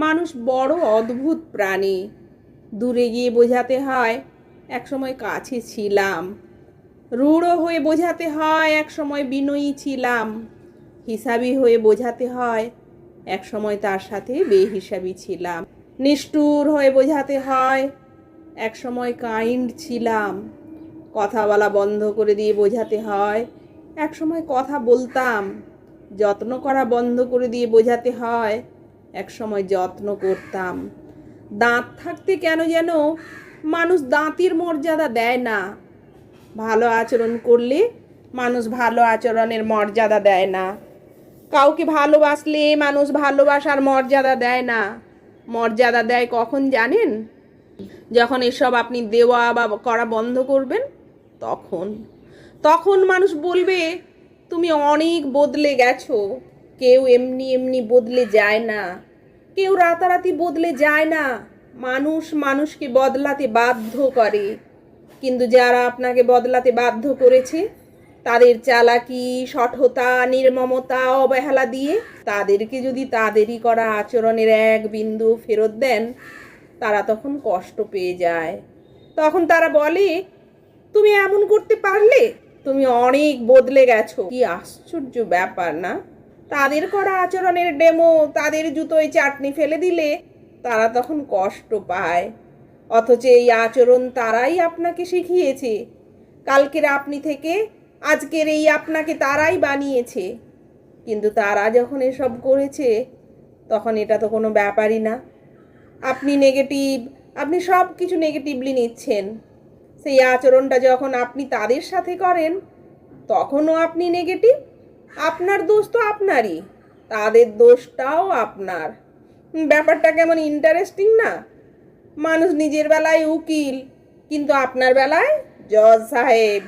মানুষ বড় অদ্ভুত প্রাণী। দূরে গিয়ে বোঝাতে হয় একসময় কাছে ছিলাম, রূঢ় হয়ে বোঝাতে হয় একসময় বিনয়ী ছিলাম, হিসাবি হয়ে বোঝাতে হয় একসময় তার সাথে বেহিসাবি ছিলাম, নিষ্ঠুর হয়ে বোঝাতে হয় একসময় কাইন্ড ছিলাম, কথা বলা বন্ধ করে দিয়ে বোঝাতে হয় একসময় কথা বলতাম, যত্ন করা বন্ধ করে দিয়ে বোঝাতে হয় একসময় যত্ন করতাম। দাঁত থাকতে কেন যেন মানুষ দাঁতের মর্যাদা দেয় না, ভালো আচরণ করলে মানুষ ভালো আচরণের মর্যাদা দেয় না, কাউকে ভালোবাসলে মানুষ ভালোবাসার মর্যাদা দেয় না। মর্যাদা দেয় কখন জানেন? যখন এসব আপনি দেওয়া বা করা বন্ধ করবেন, তখন তখন মানুষ বলবে তুমি অনেক বদলে গেছো। কেউ এমনি এমনি বদলে যায় না, কেউ রাতারাতি বদলে যায় না। মানুষ মানুষকে বদলাতে বাধ্য করে, কিন্তু যারা আপনাকে বদলাতে বাধ্য করেছে তাদের চালাকি, শঠতা, নির্মমতা, অবহেলা দিয়ে তাদেরকে যদি তাদেরই করা আচরণের এক বিন্দু ফেরত দেন, তারা তখন কষ্ট পেয়ে যায়। তখন তারা বলে তুমি এমন করতে পারলে, তুমি অনেক বদলে গেছো। কি আশ্চর্য ব্যাপার না? তাদের করা আচরণের ডেমো তাদের জুতোয় চাটনি ফেলে দিলে তারা তখন কষ্ট পায়, অথচ এই আচরণ তারাই আপনাকে শিখিয়েছে। কালকের আপনি থেকে আজকের এই আপনাকে তারাই বানিয়েছে, কিন্তু তারা যখন এসব করেছে তখন এটা তো কোনো ব্যাপারই না। আপনি নেগেটিভ, আপনি সব কিছু নেগেটিভলি নিচ্ছেন। সেই আচরণটা যখন আপনি তাদের সাথে করেন তখনও আপনি নেগেটিভ। আপনার দোষ তো আপনারই, তাদের দোষটাও আপনার। ব্যাপারটা কেমন ইন্টারেস্টিং না? মানুষ নিজের বেলায় উকিল, কিন্তু আপনার বেলায় জজ সাহেব।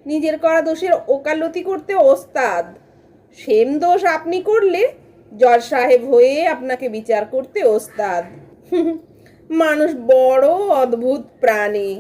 নিজের করা দোষের ওকালতি করতে ওস্তাদ, সেম দোষ আপনি করলে জজ সাহেব হয়ে আপনাকে বিচার করতে ওস্তাদ। মানুষ বড় অদ্ভুত প্রাণী।